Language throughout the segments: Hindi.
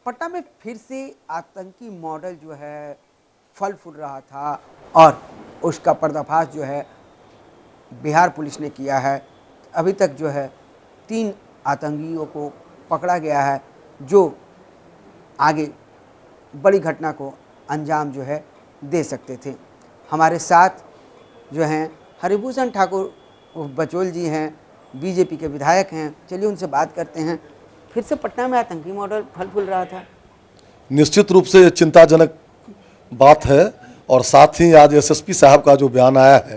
पटना में फिर से आतंकी मॉडल जो है फल फूल रहा था और उसका पर्दाफाश जो है बिहार पुलिस ने किया है। अभी तक जो है 3 आतंकियों को पकड़ा गया है जो आगे बड़ी घटना को अंजाम जो है दे सकते थे। हमारे साथ जो हैं हरिभूषण ठाकुर बचोल जी हैं, बीजेपी के विधायक हैं। चलिए उनसे बात करते हैं। फिर से पटना में आतंकी मॉडल फल फूल रहा था। निश्चित रूप से चिंताजनक बात है और साथ ही आज एसएसपी साहब का जो बयान आया है,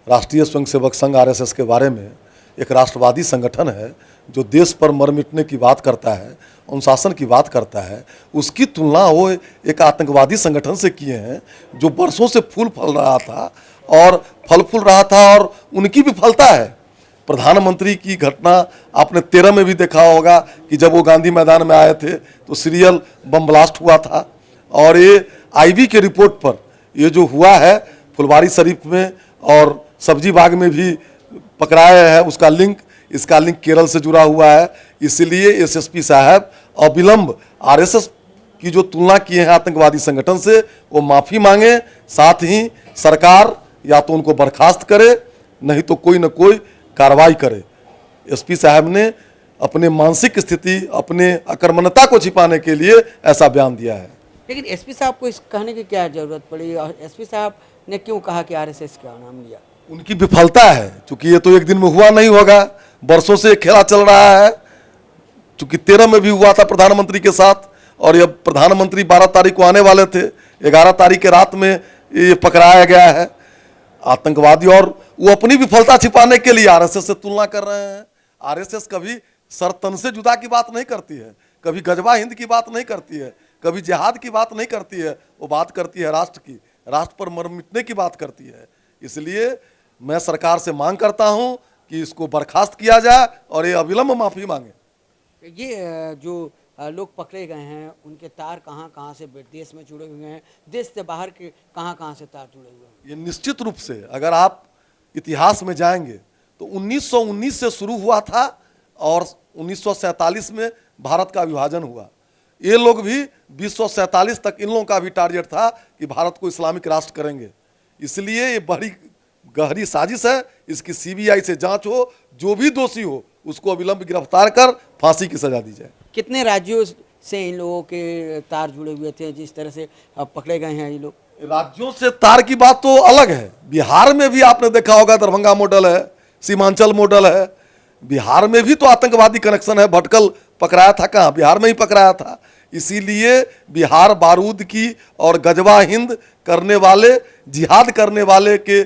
राष्ट्रीय स्वयंसेवक संघ आरएसएस के बारे में, एक राष्ट्रवादी संगठन है जो देश पर मर मिटने की बात करता है, अनुशासन की बात करता है, उसकी तुलना वो एक आतंकवादी संगठन से किए हैं जो बरसों से फूल फल रहा था और फल फूल रहा था और उनकी भी फलता है। प्रधानमंत्री की घटना आपने 13 में भी देखा होगा कि जब वो गांधी मैदान में आए थे तो सीरियल बम ब्लास्ट हुआ था। और ये आईबी के रिपोर्ट पर ये जो हुआ है फुलवारी शरीफ में और सब्जी बाग में भी पकड़ाया है, उसका लिंक, इसका लिंक केरल से जुड़ा हुआ है। इसलिए एसएसपी साहब अविलंब आरएसएस की जो तुलना किए हैं आतंकवादी संगठन से, वो माफ़ी मांगे, साथ ही सरकार या तो उनको बर्खास्त करे नहीं तो कोई न कोई कार्रवाई करे। एसपी साहब ने अपने मानसिक स्थिति, अपने अकर्मण्यता को छिपाने के लिए ऐसा बयान दिया है। लेकिन एसपी साहब को इस कहने की क्या जरूरत पड़ी और एसपी साहब ने क्यों कहा कि आरएसएस का नाम लिया? उनकी विफलता है, क्योंकि ये तो एक दिन में हुआ नहीं होगा, बरसों से खेला चल रहा है। चूंकि 13 में भी हुआ था प्रधानमंत्री के साथ और ये प्रधानमंत्री 12 तारीख को आने वाले थे, 11 तारीख के रात में ये पकड़ाया गया है आतंकवादी। और वो अपनी विफलता छिपाने के लिए आरएसएस से तुलना कर रहे हैं। आरएसएस कभी सर तन से जुदा की बात नहीं करती है, कभी गजवा हिंद की बात नहीं करती है, कभी जिहाद की बात नहीं करती है। वो बात करती है राष्ट्र की, राष्ट्र पर मर मिटने की बात करती है। इसलिए मैं सरकार से मांग करता हूं कि इसको बर्खास्त किया जाए और ये अविलंब माफी मांगे। ये जो लोग पकड़े गए हैं उनके तार कहाँ कहाँ से देश में जुड़े हुए हैं, देश से बाहर के कहाँ कहाँ से तार जुड़े हुए हैं? ये निश्चित रूप से अगर आप इतिहास में जाएंगे तो 1919 से शुरू हुआ था और 1947 में भारत का विभाजन हुआ। ये लोग भी 1947 तक इन लोगों का भी टारगेट था कि भारत को इस्लामिक राष्ट्र करेंगे। इसलिए ये बड़ी गहरी साजिश है। इसकी सीबीआई से जांच हो, जो भी दोषी हो उसको अविलंब गिरफ्तार कर फांसी की सजा दी जाए। कितने राज्यों से इन लोगों के तार जुड़े हुए थे जिस तरह से पकड़े गए हैं ये लोग? राज्यों से तार की बात तो अलग है। बिहार में भी आपने देखा होगा दरभंगा मॉडल है, सीमांचल मॉडल है। बिहार में भी तो आतंकवादी कनेक्शन है। भटकल पकड़ाया था कहाँ? बिहार में ही पकड़ाया था। इसीलिए बिहार बारूद की और गजवा हिंद करने वाले, जिहाद करने वाले के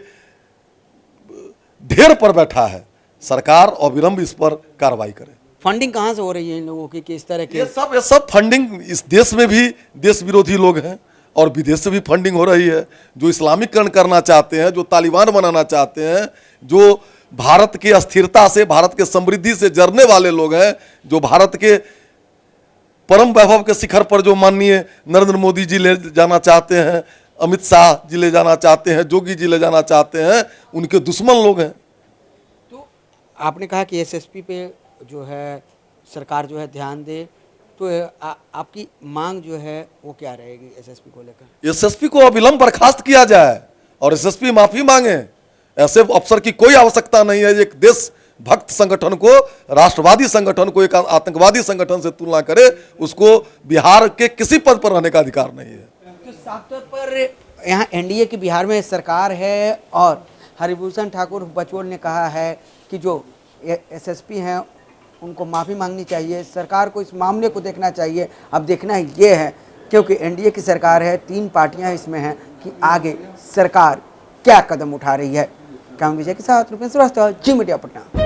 ढेर पर बैठा है। सरकार अविलंब इस पर कार्रवाई करे। फंडिंग कहाँ से हो रही है इन लोगों की कि इस तरह के? ये सब फंडिंग इस देश में भी देश विरोधी लोग हैं और विदेश से भी फंडिंग हो रही है। जो इस्लामीकरण करना चाहते हैं, जो तालिबान बनाना चाहते हैं, जो भारत की अस्थिरता से, भारत के समृद्धि से जरने वाले लोग हैं, जो भारत के परम वैभव के शिखर पर जो माननीय नरेंद्र मोदी जी ले जाना चाहते हैं, अमित शाह जी ले जाना चाहते हैं, जोगी जी ले जाना चाहते हैं, उनके दुश्मन लोग हैं। तो आपने कहा कि एसएसपी पे जो है सरकार जो है ध्यान दे, तो आपकी मांग जो है वो क्या रहेगी एसएसपी को लेकर? एसएसपी को अविलंब बर्खास्त किया जाए और एसएसपी माफी मांगे। ऐसे अफसर की कोई आवश्यकता नहीं है। एक देश भक्त संगठन को, राष्ट्रवादी संगठन को एक आतंकवादी संगठन से तुलना करे, उसको बिहार के किसी पद पर रहने का अधिकार नहीं है। तो साफ तौर पर यहाँ एनडीए की बिहार में सरकार है और हरिभूषण ठाकुर बचोल ने कहा है कि जो एसएसपी हैं उनको माफ़ी मांगनी चाहिए, सरकार को इस मामले को देखना चाहिए। अब देखना ये है, क्योंकि एनडीए की सरकार है, 3 पार्टियां इसमें हैं, कि आगे सरकार क्या कदम उठा रही है। काम विजय के साथ रुपेश श्रीवास्तव, जी मीडिया पटना।